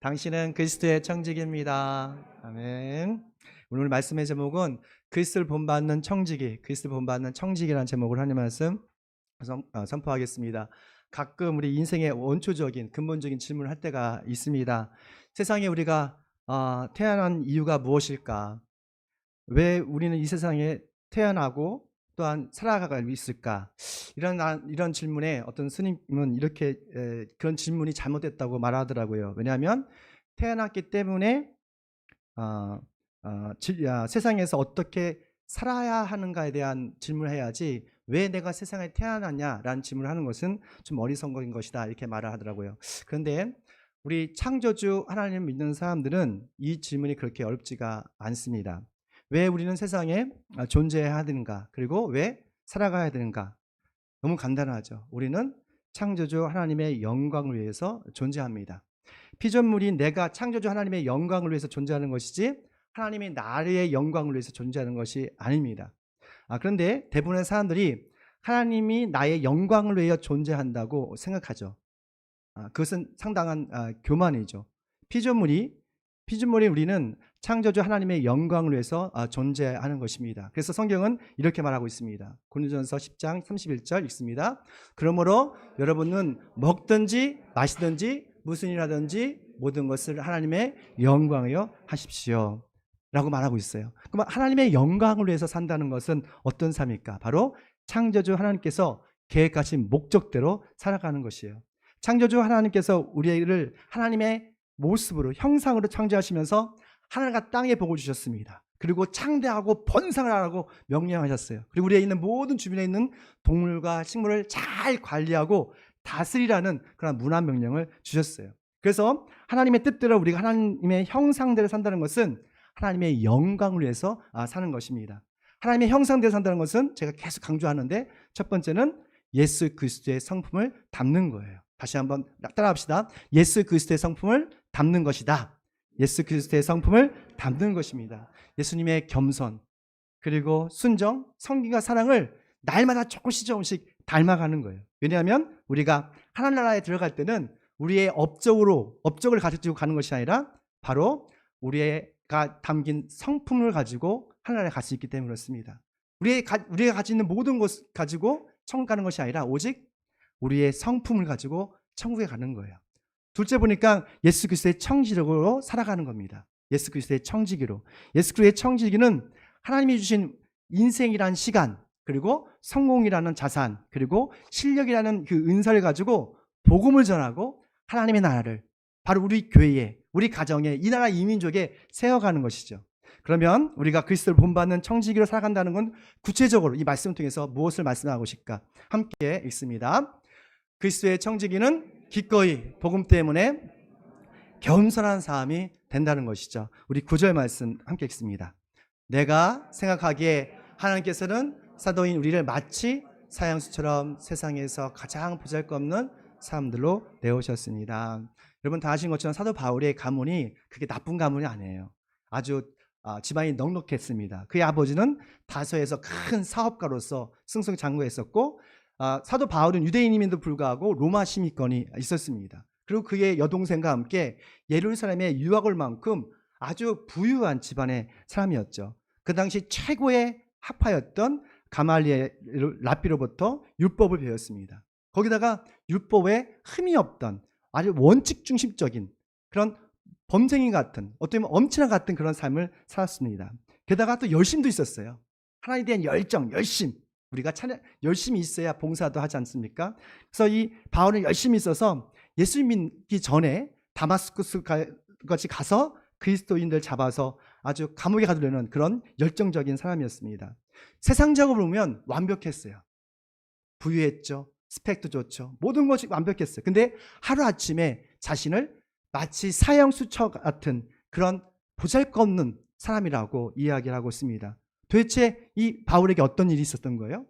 당신은 그리스도의 청지기입니다. 아멘. 오늘 말씀의 제목은 그리스도를 본받는 청지기, 그리스도를 본받는 청지기라는 제목을 하는 말씀 선포하겠습니다. 가끔 우리 인생의 원초적인 근본적인 질문을 할 때가 있습니다. 세상에 우리가 태어난 이유가 무엇일까? 왜 우리는 이 세상에 태어나고 또한 살아가고 있을까? 이런 질문에 어떤 스님은 이렇게 그런 질문이 잘못됐다고 말하더라고요. 왜냐하면 태어났기 때문에 세상에서 어떻게 살아야 하는가에 대한 질문을 해야지 왜 내가 세상에 태어났냐라는 질문을 하는 것은 좀 어리석은 것이다 이렇게 말을 하더라고요. 그런데 우리 창조주 하나님을 믿는 사람들은 이 질문이 그렇게 어렵지가 않습니다. 왜 우리는 세상에 존재해야 되는가? 그리고 왜 살아가야 되는가? 너무 간단하죠. 우리는 창조주 하나님의 영광을 위해서 존재합니다. 피조물이 내가 창조주 하나님의 영광을 위해서 존재하는 것이지 하나님이 나의 영광을 위해서 존재하는 것이 아닙니다. 그런데 대부분의 사람들이 하나님이 나의 영광을 위해 존재한다고 생각하죠. 그것은 상당한 교만이죠. 피조물이 우리는 창조주 하나님의 영광을 위해서 존재하는 것입니다. 그래서 성경은 이렇게 말하고 있습니다. 고린도전서 10장 31절 읽습니다. 그러므로 여러분은 먹든지 마시든지 무슨 일 하든지 모든 것을 하나님의 영광이여 하십시오 라고 말하고 있어요. 그럼 하나님의 영광을 위해서 산다는 것은 어떤 삶일까? 바로 창조주 하나님께서 계획하신 목적대로 살아가는 것이에요. 창조주 하나님께서 우리를 하나님의 모습으로 형상으로 창조하시면서 하늘과 땅의 복을 주셨습니다. 그리고 창대하고 번성을 하라고 명령하셨어요. 그리고 우리에 있는 모든 주변에 있는 동물과 식물을 잘 관리하고 다스리라는 그런 문화 명령을 주셨어요. 그래서 하나님의 뜻대로 우리가 하나님의 형상대로 산다는 것은 하나님의 영광을 위해서 사는 것입니다. 하나님의 형상대로 산다는 것은 제가 계속 강조하는데 첫 번째는 예수 그리스도의 성품을 담는 거예요. 다시 한번 따라합시다. 예수 그리스도의 성품을 담는 것이다. 예수 그리스도의 성품을 담는 것입니다. 예수님의 겸손, 그리고 순정, 성기가 사랑을 날마다 조금씩 닮아가는 거예요. 왜냐하면 우리가 하나님나라에 들어갈 때는 우리의 업적을 가지고 가는 것이 아니라 바로 우리가 담긴 성품을 가지고 하나님나라에 갈 수 있기 때문에 그렇습니다. 우리가 가지고 있는 모든 것을 가지고 천국 가는 것이 아니라 오직 우리의 성품을 가지고 천국에 가는 거예요. 둘째 보니까 예수 그리스도의 청지기로 살아가는 겁니다. 예수 그리스도의 청지기로. 예수 그리스도의 청지기는 하나님이 주신 인생이라는 시간, 그리고 성공이라는 자산, 그리고 실력이라는 그 은사를 가지고 복음을 전하고 하나님의 나라를 바로 우리 교회에, 우리 가정에, 이 나라 이민족에 세워가는 것이죠. 그러면 우리가 그리스도를 본받는 청지기로 살아간다는 건 구체적으로 이 말씀을 통해서 무엇을 말씀하고 싶을까? 함께 읽습니다. 그리스도의 청지기는 기꺼이 복음 때문에 겸손한 사람이 된다는 것이죠. 우리 9절 말씀 함께 읽습니다. 내가 생각하기에 하나님께서는 사도인 우리를 마치 사형수처럼 세상에서 가장 보잘것없는 사람들로 내오셨습니다. 여러분 다 아시는 것처럼 사도 바울의 가문이 그게 나쁜 가문이 아니에요. 아주 집안이 넉넉했습니다. 그의 아버지는 다소에서 큰 사업가로서 승승장구했었고 사도 바울은 유대인임에도 불구하고 로마 시민권이 있었습니다. 그리고 그의 여동생과 함께 예루살렘에 유학을 만큼 아주 부유한 집안의 사람이었죠. 그 당시 최고의 학파였던 가말리엘 랍비로부터 율법을 배웠습니다. 거기다가 율법에 흠이 없던 아주 원칙 중심적인 그런 범생이 같은, 어떻게 보면 엄친아 같은 그런 삶을 살았습니다. 게다가 또 열심도 있었어요. 하나님에 대한 열정, 열심. 우리가 열심히 있어야 봉사도 하지 않습니까? 그래서 이 바울은 열심히 있어서 예수 믿기 전에 다마스쿠스까지 가서 그리스도인들 잡아서 아주 감옥에 가두려는 그런 열정적인 사람이었습니다. 세상적으로 보면 완벽했어요. 부유했죠. 스펙도 좋죠. 모든 것이 완벽했어요. 근데 하루아침에 자신을 마치 사형수처 같은 그런 보잘것없는 사람이라고 이야기를 하고 있습니다. 도대체 이 바울에게 어떤 일이 있었던 거예요?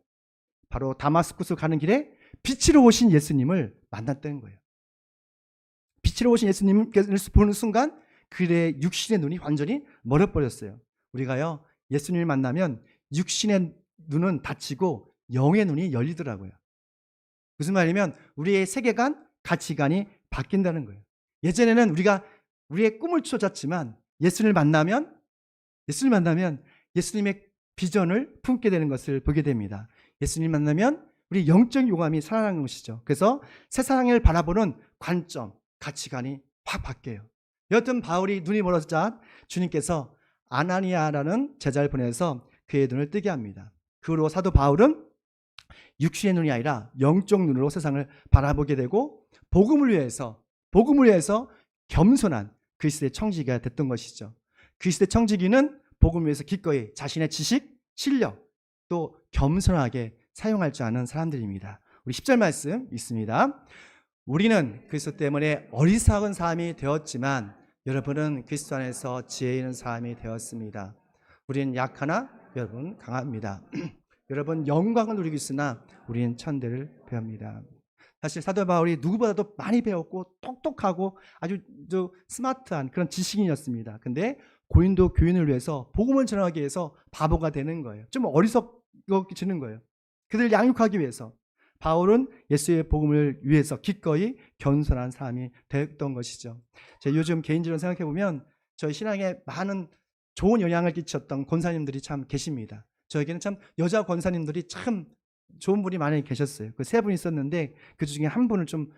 바로 다마스쿠스 가는 길에 빛으로 오신 예수님을 만났다는 거예요. 빛으로 오신 예수님을 보는 순간 그의 육신의 눈이 완전히 멀어버렸어요. 우리가요, 예수님을 만나면 육신의 눈은 닫히고 영의 눈이 열리더라고요. 무슨 말이냐면 우리의 세계관, 가치관이 바뀐다는 거예요. 예전에는 우리가 우리의 꿈을 쫓았지만 예수님을 만나면 예수님의 비전을 품게 되는 것을 보게 됩니다. 예수님 만나면 우리 영적 용암이 살아나는 것이죠. 그래서 세상을 바라보는 관점, 가치관이 확 바뀌어요. 여튼 바울이 눈이 멀어지자 주님께서 아나니아라는 제자를 보내서 그의 눈을 뜨게 합니다. 그 후로 사도 바울은 육신의 눈이 아니라 영적 눈으로 세상을 바라보게 되고 복음을 위해서 겸손한 그리스도의 청지기가 됐던 것이죠. 그리스도의 청지기는 복음을 위해서 기꺼이 자신의 지식, 실력, 또 겸손하게 사용할 줄 아는 사람들입니다. 우리 10절 말씀 있습니다. 우리는 그리스도 때문에 어리석은 사람이 되었지만 여러분은 그리스도 안에서 지혜 있는 사람이 되었습니다. 우리는 약하나 여러분 강합니다. 여러분 영광을 누리고 있으나 우리는 천대를 배웁니다. 사실 사도 바울이 누구보다도 많이 배웠고 똑똑하고 아주 스마트한 그런 지식인이었습니다. 근데 고린도 교인을 위해서 복음을 전하기 위해서 바보가 되는 거예요. 좀 어리석어지는 거예요. 그들을 양육하기 위해서. 바울은 예수의 복음을 위해서 기꺼이 겸손한 사람이 되었던 것이죠. 제가 요즘 개인적으로 생각해 보면 저희 신앙에 많은 좋은 영향을 끼쳤던 권사님들이 참 계십니다. 저에게는 참 여자 권사님들이 참 좋은 분이 많이 계셨어요. 그 세 분 있었는데 그 중에 한 분을 좀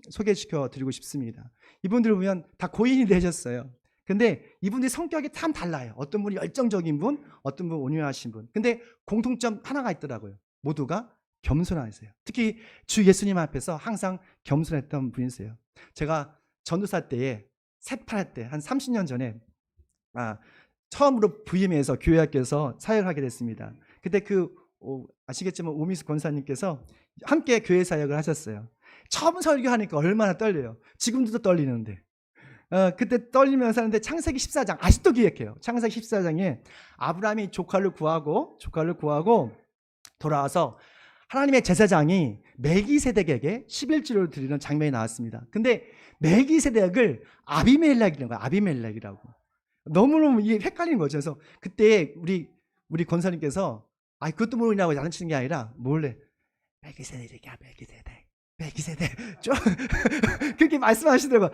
소개시켜 드리고 싶습니다. 이분들 보면 다 고인이 되셨어요. 근데 이분들이 성격이 참 달라요. 어떤 분이 열정적인 분, 어떤 분 온유하신 분. 근데 공통점 하나가 있더라고요. 모두가 겸손하세요. 특히 주 예수님 앞에서 항상 겸손했던 분이세요. 제가 전도사 때에 새파랄 때 한 30년 전에 처음으로 부임해서 교회 학교에서 사역을 하게 됐습니다. 그때 아시겠지만 오미스 권사님께서 함께 교회 사역을 하셨어요. 처음 설교하니까 얼마나 떨려요. 지금도 떨리는데. 그때 떨리면서 하는데 창세기 14장 아직도 기억해요. 창세기 14장에 아브라함이 조카를 구하고 돌아와서 하나님의 제사장이 멜기세덱에게 11조를 드리는 장면이 나왔습니다. 근데 멜기세덱을 아비멜렉이라는 거예요. 아비멜렉이라고. 너무너무 이게 헷갈리는 거죠. 그래서 그때 우리 권사님께서 그것도 모르냐고 장난치는 게 아니라 몰래 멜기세덱이야 멜기세덱 좀 그렇게 말씀하시더라고요.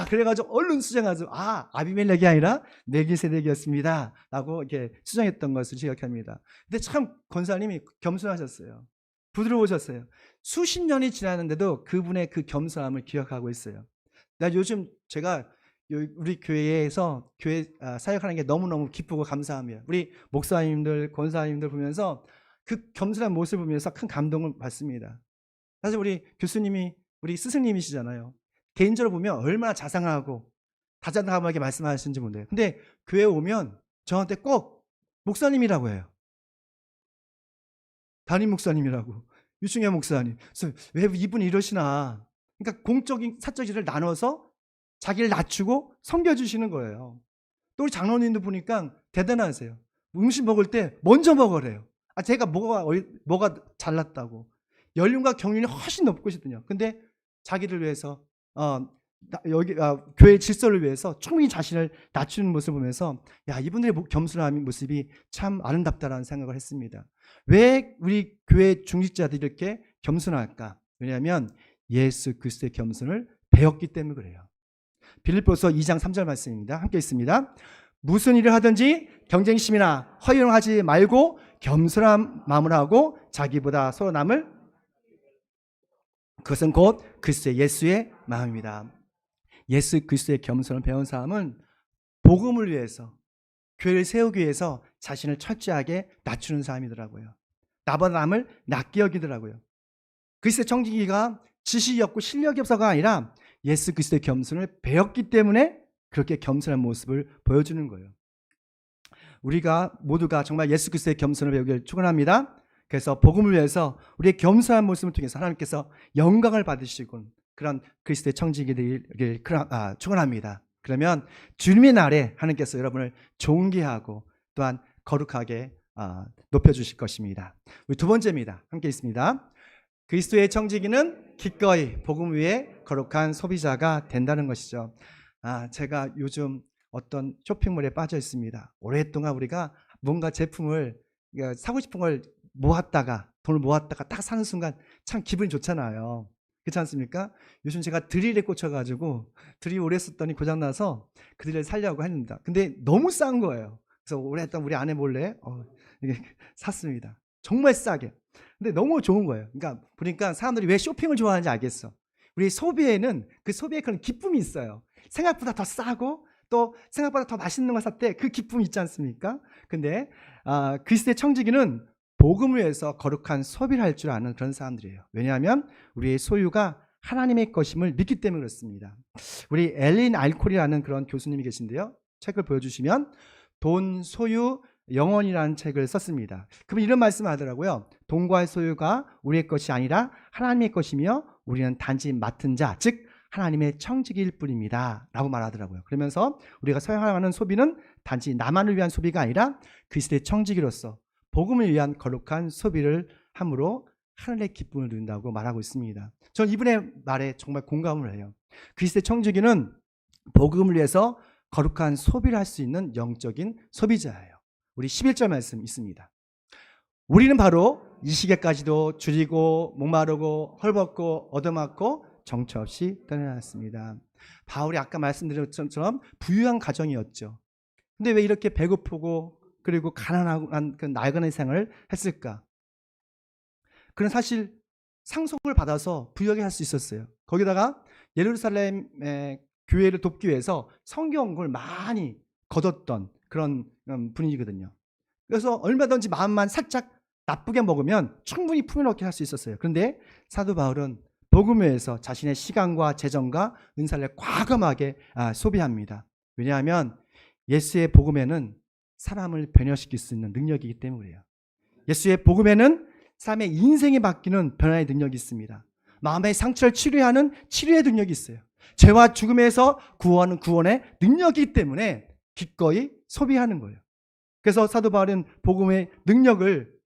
그래가지고 얼른 수정하죠. 아비멜렉이 아니라 멜기세덱이었습니다 라고 이렇게 수정했던 것을 기억합니다. 근데 참 권사님이 겸손하셨어요. 부드러우셨어요. 수십 년이 지났는데도 그분의 그 겸손함을 기억하고 있어요. 요즘 제가 우리 교회에서 사역하는 게 너무너무 기쁘고 감사합니다. 우리 목사님들, 권사님들 보면서 그 겸손한 모습을 보면서 큰 감동을 받습니다. 사실 우리 교수님이 우리 스승님이시잖아요. 개인적으로 보면 얼마나 자상하고 다정다감하게 말씀하시는지 모르요. 근데 교회에 오면 저한테 꼭 목사님이라고 해요. 담임 목사님이라고. 유충현 목사님. 그래서 왜 이분이 이러시나. 그러니까 공적인 사적 일을 나눠서 자기를 낮추고 섬겨주시는 거예요. 또 우리 장로님도 보니까 대단하세요. 음식 먹을 때 먼저 먹으래요. 제가 뭐가 잘났다고. 연륜과 경륜이 훨씬 높거든요. 근데 자기를 위해서 교회 질서를 위해서 충분히 자신을 낮추는 모습을 보면서 이분들의 겸손한 모습이 참 아름답다라는 생각을 했습니다. 왜 우리 교회 중직자들이 이렇게 겸손할까? 왜냐하면 예수 그리스도의 겸손을 배웠기 때문에 그래요. 빌립보서 2장 3절 말씀입니다. 함께 있습니다. 무슨 일을 하든지 경쟁심이나 허영하지 말고 겸손한 마음을 하고 자기보다 서로 남을 그것은 곧 그리스도의 예수의 마음입니다. 예수 그리스도의 겸손을 배운 사람은 복음을 위해서 교회를 세우기 위해서 자신을 철저하게 낮추는 사람이더라고요. 나보다 남을 낮게 여기더라고요. 그리스도의 청지기가 지식이 없고 실력이 없어가 아니라 예수 그리스도의 겸손을 배웠기 때문에 그렇게 겸손한 모습을 보여주는 거예요. 우리가 모두가 정말 예수 그리스도의 겸손을 배우기를 축원합니다. 그래서 복음을 위해서 우리의 겸손한 모습을 통해서 하나님께서 영광을 받으시고 그런 그리스도의 청지기들을 축원합니다. 그러면 주님의 날에 하나님께서 여러분을 존귀하고 또한 거룩하게 높여주실 것입니다. 우리 두 번째입니다. 함께 있습니다. 그리스도의 청지기는 기꺼이 복음 위에 거룩한 소비자가 된다는 것이죠. 제가 요즘 어떤 쇼핑몰에 빠져 있습니다. 오랫동안 우리가 뭔가 제품을 사고 싶은 걸 돈을 모았다가 딱 사는 순간 참 기분이 좋잖아요. 그렇지 않습니까? 요즘 제가 드릴에 꽂혀가지고 드릴 오래 썼더니 고장나서 그 드릴을 살려고 했습니다. 근데 너무 싼 거예요. 그래서 오래 했던 우리 아내 몰래 이게 샀습니다. 정말 싸게. 근데 너무 좋은 거예요. 그러니까 보니까 사람들이 왜 쇼핑을 좋아하는지 알겠어. 우리 소비에는 그 소비에 그런 기쁨이 있어요. 생각보다 더 싸고 또 생각보다 더 맛있는 걸 샀대. 그 기쁨이 있지 않습니까? 근데 그리스도의 청지기는 복음을 위해서 거룩한 소비를 할 줄 아는 그런 사람들이에요. 왜냐하면 우리의 소유가 하나님의 것임을 믿기 때문에 그렇습니다. 우리 엘린 알콜이라는 그런 교수님이 계신데요. 책을 보여주시면 돈, 소유, 영원이라는 책을 썼습니다. 그분 이런 말씀을 하더라고요. 돈과 소유가 우리의 것이 아니라 하나님의 것이며 우리는 단지 맡은 자, 즉 하나님의 청지기일 뿐입니다 라고 말하더라고요. 그러면서 우리가 사용하는 소비는 단지 나만을 위한 소비가 아니라 그리스도의 청지기로서 복음을 위한 거룩한 소비를 함으로 하늘의 기쁨을 누린다고 말하고 있습니다. 저는 이분의 말에 정말 공감을 해요. 그리스도의 청지기는 복음을 위해서 거룩한 소비를 할 수 있는 영적인 소비자예요. 우리 11절 말씀 있습니다. 우리는 바로 이 시계까지도 줄이고 목마르고 헐벗고 얻어맞고 정처 없이 떠나왔습니다. 바울이 아까 말씀드린 것처럼 부유한 가정이었죠. 근데 왜 이렇게 배고프고 그리고 가난한 그 나그네 생활을 했을까? 그는 사실 상속을 받아서 부유하게 할 수 있었어요. 거기다가 예루살렘의 교회를 돕기 위해서 성경을 많이 거뒀던 그런 분위기거든요. 그래서 얼마든지 마음만 살짝 나쁘게 먹으면 충분히 풍요롭게 할 수 있었어요. 그런데 사도 바울은 복음을 위해서 자신의 시간과 재정과 은사를 과감하게 소비합니다. 왜냐하면 예수의 복음에는 사람을 변화시킬 수 있는 능력이기 때문이에요. 예수의 복음에는 사람의 인생이 바뀌는 변화의 능력이 있습니다. 마음의 상처를 치료하는 치료의 능력이 있어요. 죄와 죽음에서 구원하는 구원의 능력이기 때문에 기꺼이 소비하는 거예요. 그래서 사도 바울은 복음의 능력을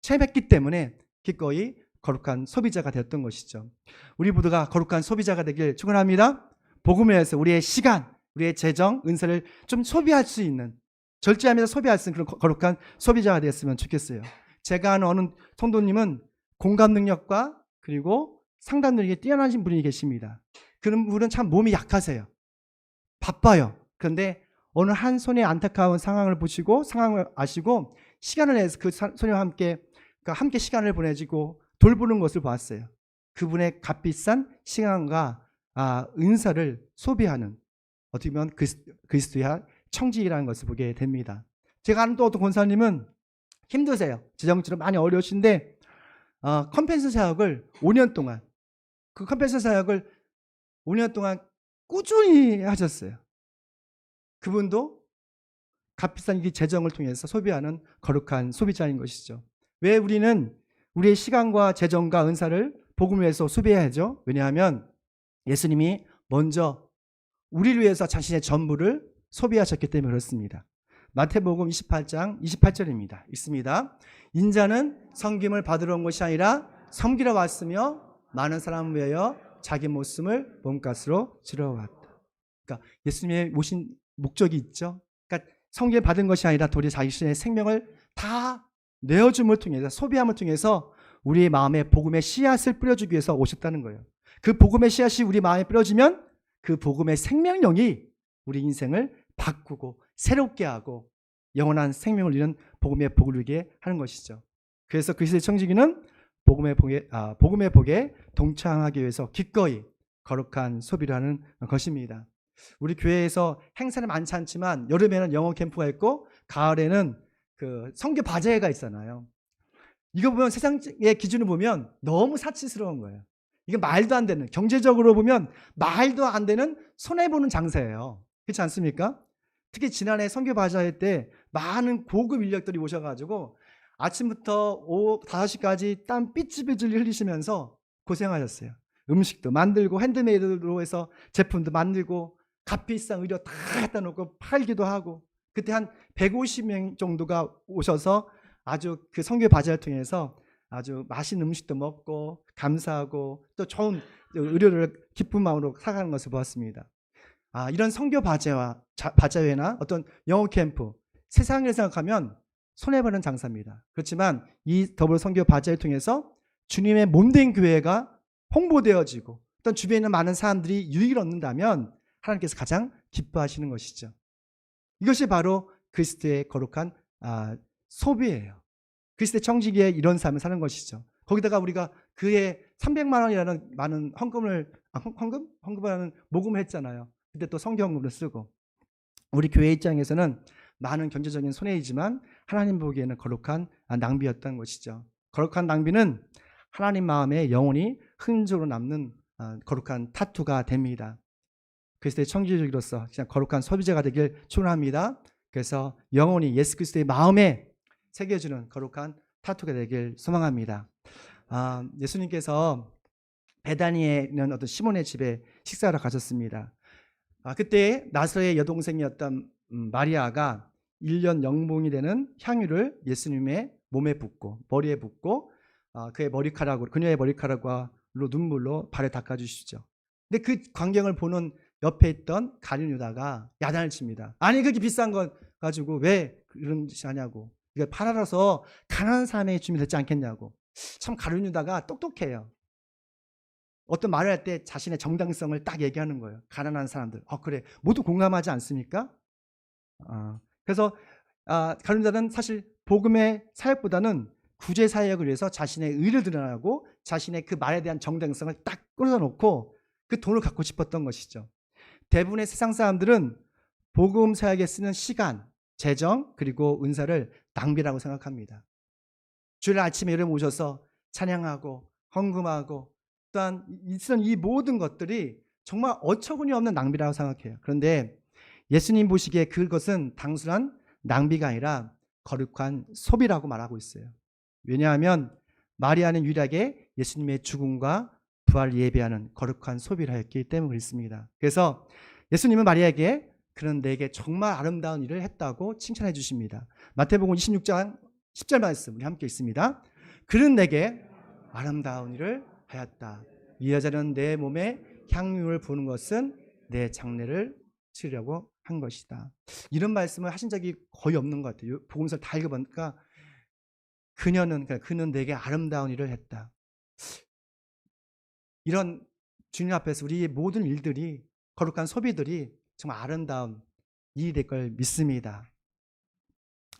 체험했기 때문에 기꺼이 거룩한 소비자가 되었던 것이죠. 우리 모두가 거룩한 소비자가 되길 축원합니다. 복음을 위해서 우리의 시간, 우리의 재정, 은사를 좀 소비할 수 있는, 절제하면서 소비할 수 있는 그런 거룩한 소비자가 되었으면 좋겠어요. 제가 아는 어느 성도님은 공감 능력과 그리고 상담 능력이 뛰어나신 분이 계십니다. 그런 분은 참 몸이 약하세요. 바빠요. 그런데 어느 한 손의 안타까운 상황을 보시고 상황을 아시고 시간을 내서 그 소녀와 함께 시간을 보내주고 돌보는 것을 보았어요. 그분의 값비싼 시간과 은사를 소비하는, 어떻게 보면 그리스도의 청지기라는 것을 보게 됩니다. 제가 아는 또 어떤 권사님은 힘드세요. 재정적으로 많이 어려우신데 컨펜서 사역을 5년 동안, 그 컨펜서 사역을 5년 동안 꾸준히 하셨어요. 그분도 값비싼 이 재정을 통해서 소비하는 거룩한 소비자인 것이죠. 왜 우리는 우리의 시간과 재정과 은사를 복음을 위해서 소비해야죠? 왜냐하면 예수님이 먼저 우리를 위해서 자신의 전부를 소비하셨기 때문에 그렇습니다. 마태복음 28장 28절입니다. 읽습니다. 인자는 섬김을 받으러 온 것이 아니라 섬기러 왔으며 많은 사람을 위하여 자기 목숨을 몸값으로 치러왔다. 그러니까 예수님의 오신 목적이 있죠. 그러니까 섬김을 받은 것이 아니라 도리어 자신의 생명을 다 내어줌을 통해서, 소비함을 통해서 우리의 마음에 복음의 씨앗을 뿌려주기 위해서 오셨다는 거예요. 그 복음의 씨앗이 우리 마음에 뿌려지면 그 복음의 생명력이 우리 인생을 바꾸고 새롭게 하고 영원한 생명을 이루는 복음의 복을 누리게 하는 것이죠. 그래서 그리스도의 청지기는 복음의 복에 동참하기 위해서 기꺼이 거룩한 소비를 하는 것입니다. 우리 교회에서 행사는 많지 않지만 여름에는 영어 캠프가 있고 가을에는 그 선교 바제회가 있잖아요. 이거 보면 세상의 기준을 보면 너무 사치스러운 거예요. 이게 말도 안 되는, 경제적으로 보면 말도 안 되는 손해보는 장사예요. 그렇지 않습니까? 특히 지난해 선교 바제회 때 많은 고급 인력들이 오셔가지고 아침부터 오후 5시까지 땀 삐질삐질 흘리시면서 고생하셨어요. 음식도 만들고 핸드메이드로 해서 제품도 만들고 값비싼 의료 다 갖다 놓고 팔기도 하고, 그때 한 150명 정도가 오셔서 아주 그 선교 바제를 통해서 아주 맛있는 음식도 먹고 감사하고 또 좋은 의료를 기쁜 마음으로 살아가는 것을 보았습니다. 이런 선교 바제회나 어떤 영어 캠프, 세상을 생각하면 손해보는 장사입니다. 그렇지만 이 더불어 선교 바제를 통해서 주님의 몸된 교회가 홍보되어지고 어떤 주변에 있는 많은 사람들이 유익을 얻는다면 하나님께서 가장 기뻐하시는 것이죠. 이것이 바로 그리스도의 거룩한 소비예요. 그리스도의 청지기에 이런 삶을 사는 것이죠. 거기다가 우리가 그의 300만 원이라는 많은 헌금하는 모금을 했잖아요. 그때 또 성경으로 쓰고, 우리 교회 입장에서는 많은 경제적인 손해이지만 하나님 보기에는 거룩한 낭비였던 것이죠. 거룩한 낭비는 하나님 마음에 영원히 흔적으로 남는 거룩한 타투가 됩니다. 그리스도의 청지기로서 그냥 거룩한 소비자가 되길 축원합니다. 그래서 영원히 예수 그리스도의 마음에 새겨주는 거룩한 타투가 되길 소망합니다. 예수님께서 베다니에 있는 어떤 시몬의 집에 식사하러 가셨습니다. 그때 나사로의 여동생이었던 마리아가 1년 영봉이 되는 향유를 예수님의 몸에 붓고 머리에 붓고 그녀의 머리카락으로 눈물로 발에 닦아주시죠. 근데 그 광경을 보는 옆에 있던 가룟 유다가 야단을 칩니다. 아니 그렇게 비싼 거 가지고 왜 그런 짓 하냐고. 이거 팔아서 가난한 사람에게 주면 되지 않겠냐고. 참 가룟 유다가 똑똑해요. 어떤 말을 할 때 자신의 정당성을 딱 얘기하는 거예요. 가난한 사람들. 그래. 모두 공감하지 않습니까? 그래서 가룟 유다는 사실 복음의 사역보다는 구제 사역을 위해서 자신의 의를 드러나고 자신의 그 말에 대한 정당성을 딱 끌어놓고 그 돈을 갖고 싶었던 것이죠. 대부분의 세상 사람들은 복음 사역에 쓰는 시간, 재정, 그리고 은사를 낭비라고 생각합니다. 주일 아침에 예배를 모셔서 찬양하고 헌금하고 또한 있는 이 모든 것들이 정말 어처구니 없는 낭비라고 생각해요. 그런데 예수님 보시기에 그것은 단순한 낭비가 아니라 거룩한 소비라고 말하고 있어요. 왜냐하면 마리아는 유일하게 예수님의 죽음과 부활을 예배하는 거룩한 소비를 했기 때문에 그렇습니다. 그래서 예수님은 마리아에게 그는 내게 정말 아름다운 일을 했다고 칭찬해 주십니다. 마태복음 26장 10절 말씀 우리 함께 있습니다. 그는 내게 아름다운 일을 하였다. 이 여자는 내 몸에 향유를 부는 것은 내 장례를 치르려고 한 것이다. 이런 말씀을 하신 적이 거의 없는 것 같아요. 복음서를 다 읽어보니까 그는 내게 아름다운 일을 했다. 이런 주님 앞에서 우리의 모든 일들이 거룩한 소비들이 정말 아름다운 일이 될 걸 믿습니다.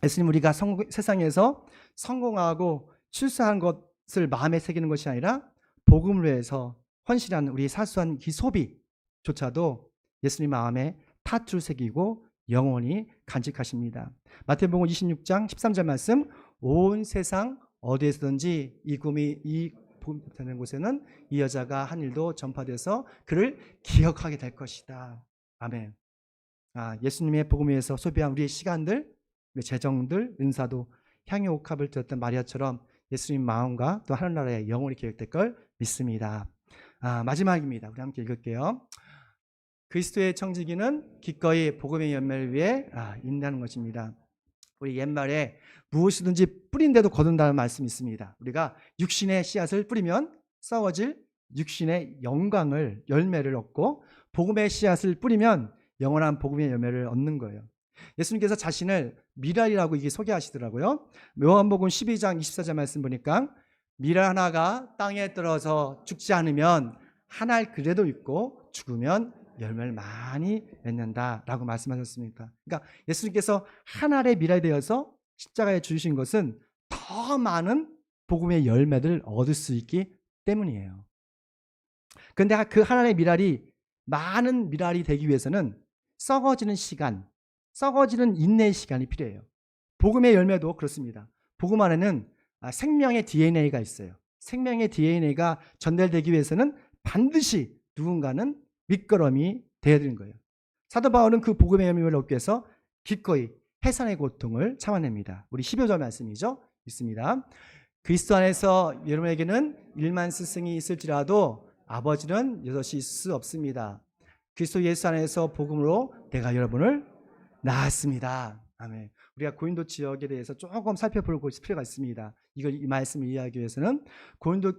예수님 우리가 세상에서 성공하고 출세한 것을 마음에 새기는 것이 아니라 복음을 위해서 헌신하는 우리 사소한 기소비조차도 예수님 마음에 타투를 새기고 영원히 간직하십니다. 마태복음 26장 13절 말씀 온 세상 어디에서든지 이 복음 되는 곳에는 이 여자가 한 일도 전파돼서 그를 기억하게 될 것이다. 아멘. 예수님의 복음 위해서 소비한 우리의 시간들, 우리의 재정들, 은사도 향유 옥합을 들었던 마리아처럼 예수님 마음과 또 하늘나라에 영원히 기억될 걸 믿습니다. 마지막입니다. 우리 함께 읽을게요. 그리스도의 청지기는 기꺼이 복음의 열매를 위해 인내하는 것입니다. 우리 옛말에 무엇이든지 뿌린데도 거둔다는 말씀이 있습니다. 우리가 육신의 씨앗을 뿌리면 썩어질 육신의 열매를 얻고 복음의 씨앗을 뿌리면 영원한 복음의 열매를 얻는 거예요. 예수님께서 자신을 미랄이라고 이게 소개하시더라고요. 요한복음 12장 24절 말씀 보니까 미랄 하나가 땅에 떨어져 죽지 않으면 한 알 그래도 있고 죽으면 열매를 많이 맺는다라고 말씀하셨습니다. 그러니까 예수님께서 한 알의 미랄이 되어서 십자가에 죽으신 것은 더 많은 복음의 열매를 얻을 수 있기 때문이에요. 그런데 그 한 알의 미랄이 많은 미랄이 되기 위해서는 썩어지는 시간, 썩어지는 인내의 시간이 필요해요. 복음의 열매도 그렇습니다. 복음 안에는 생명의 DNA가 있어요. 생명의 DNA가 전달되기 위해서는 반드시 누군가는 밑거름이 되어야 되는 거예요. 사도 바울은 그 복음의 열매를 얻기 위해서 기꺼이 해산의 고통을 참아냅니다. 우리 12절 말씀이죠. 있습니다. 그리스도 안에서 여러분에게는 1만 스승이 있을지라도 아버지는 6이 있을 수 없습니다. 그리스도 예수 안에서 복음으로 내가 여러분을 낳았습니다. 아멘. 우리가 고린도 지역에 대해서 조금 살펴볼 필요가 있습니다. 이 말씀을 이해하기 위해서는 고린도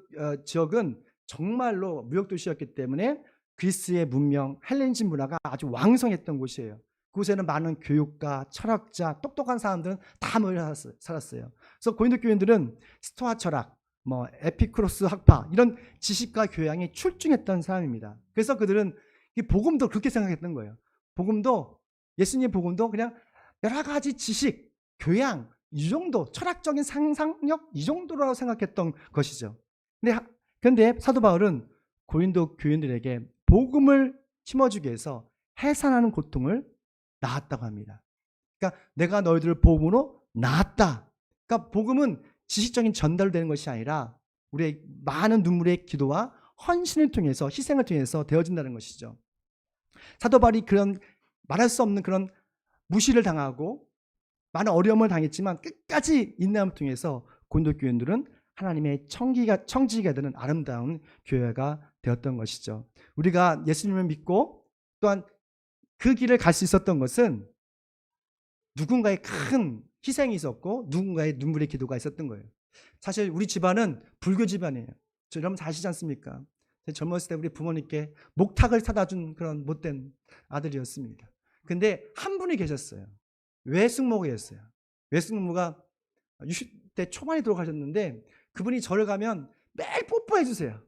지역은 정말로 무역도시였기 때문에 그리스의 문명, 헬레니즘 문화가 아주 왕성했던 곳이에요. 그곳에는 많은 교육가, 철학자, 똑똑한 사람들은 다 모여 살았어요. 그래서 고린도 교인들은 스토아 철학, 뭐 에피쿠로스 학파 이런 지식과 교양이 출중했던 사람입니다. 그래서 그들은 이 복음도 그렇게 생각했던 거예요. 복음도 예수님의 복음도 그냥 여러 가지 지식, 교양 이 정도, 철학적인 상상력 이 정도라고 생각했던 것이죠. 근데 사도 바울은 고린도 교인들에게 복음을 심어주기 위해서 해산하는 고통을 낳았다고 합니다. 그러니까 내가 너희들을 복음으로 낳았다. 그러니까 복음은 지식적인 전달로 되는 것이 아니라 우리의 많은 눈물의 기도와 헌신을 통해서, 희생을 통해서 되어진다는 것이죠. 사도 바울이 그런 말할 수 없는 그런 무시를 당하고 많은 어려움을 당했지만 끝까지 인내함을 통해서 고린도 교인들은 하나님의 청지기가 되는 아름다운 교회가 되었던 것이죠. 우리가 예수님을 믿고 또한 그 길을 갈 수 있었던 것은 누군가의 큰 희생이 있었고 누군가의 눈물의 기도가 있었던 거예요. 사실 우리 집안은 불교 집안이에요. 여러분 다 아시지 않습니까? 젊었을 때 우리 부모님께 목탁을 사다 준 그런 못된 아들이었습니다. 근데 한 분이 계셨어요. 외숙모였어요. 외숙모가 60대 초반에 돌아가셨는데 그분이 절을 가면 매일 뽀뽀해 주세요.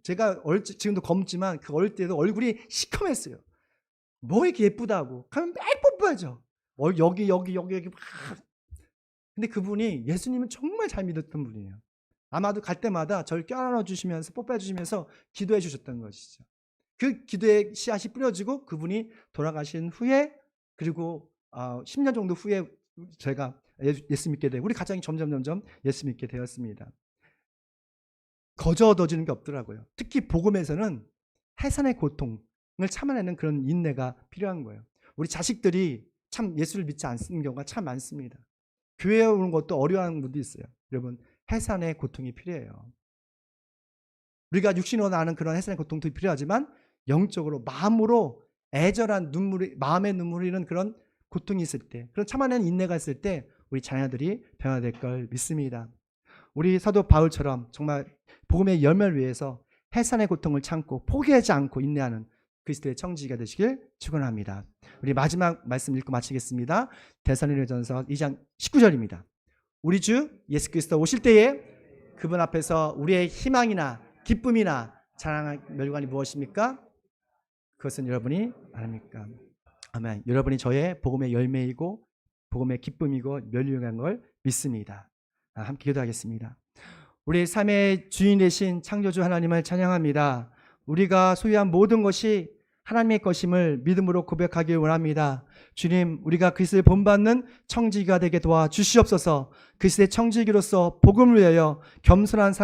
제가 지금도 검지만 그 어릴 때도 얼굴이 시커맸어요. 뭐 이렇게 예쁘다고 가면 매일 뽀뽀하죠. 여기 막. 근데 그분이 예수님을 정말 잘 믿었던 분이에요. 아마도 갈 때마다 저를 껴안아 주시면서 뽀뽀해 주시면서 기도해 주셨던 것이죠. 그 기도의 씨앗이 뿌려지고 그분이 돌아가신 후에 그리고 10년 정도 후에 제가 예수 믿게 되고 우리 가정이 점점 예수 믿게 되었습니다. 거저 얻어지는 게 없더라고요. 특히 복음에서는 해산의 고통을 참아내는 그런 인내가 필요한 거예요. 우리 자식들이 참 예수를 믿지 않는 경우가 참 많습니다. 교회에 오는 것도 어려워하는 분도 있어요. 여러분 해산의 고통이 필요해요. 우리가 육신으로 나는 그런 해산의 고통도 필요하지만 영적으로 마음으로 애절한 눈물이 마음의 눈물이 흐르는 그런 고통이 있을 때 그런 참아내는 인내가 있을 때 우리 자녀들이 변화될 걸 믿습니다. 우리 사도 바울처럼 정말 복음의 열매를 위해서 해산의 고통을 참고 포기하지 않고 인내하는 그리스도의 청지기가 되시길 축원합니다. 우리 마지막 말씀 읽고 마치겠습니다. 데살로니가전서 2장 19절입니다. 우리 주 예수 그리스도 오실 때에 그분 앞에서 우리의 희망이나 기쁨이나 자랑할 멸관이 무엇입니까? 그것은 여러분이 아닙니까? 아멘. 여러분이 저의 복음의 열매이고 복음의 기쁨이고 멸류관 걸 믿습니다. 함께 기도하겠습니다. 우리 삶의 주인 되신 창조주 하나님을 찬양합니다. 우리가 소유한 모든 것이 하나님의 것임을 믿음으로 고백하길 원합니다. 주님, 우리가 그리스도의 본받는 청지기가 되게 도와주시옵소서. 그리스도의 청지기로서 복음을 위하여 겸손한 삶의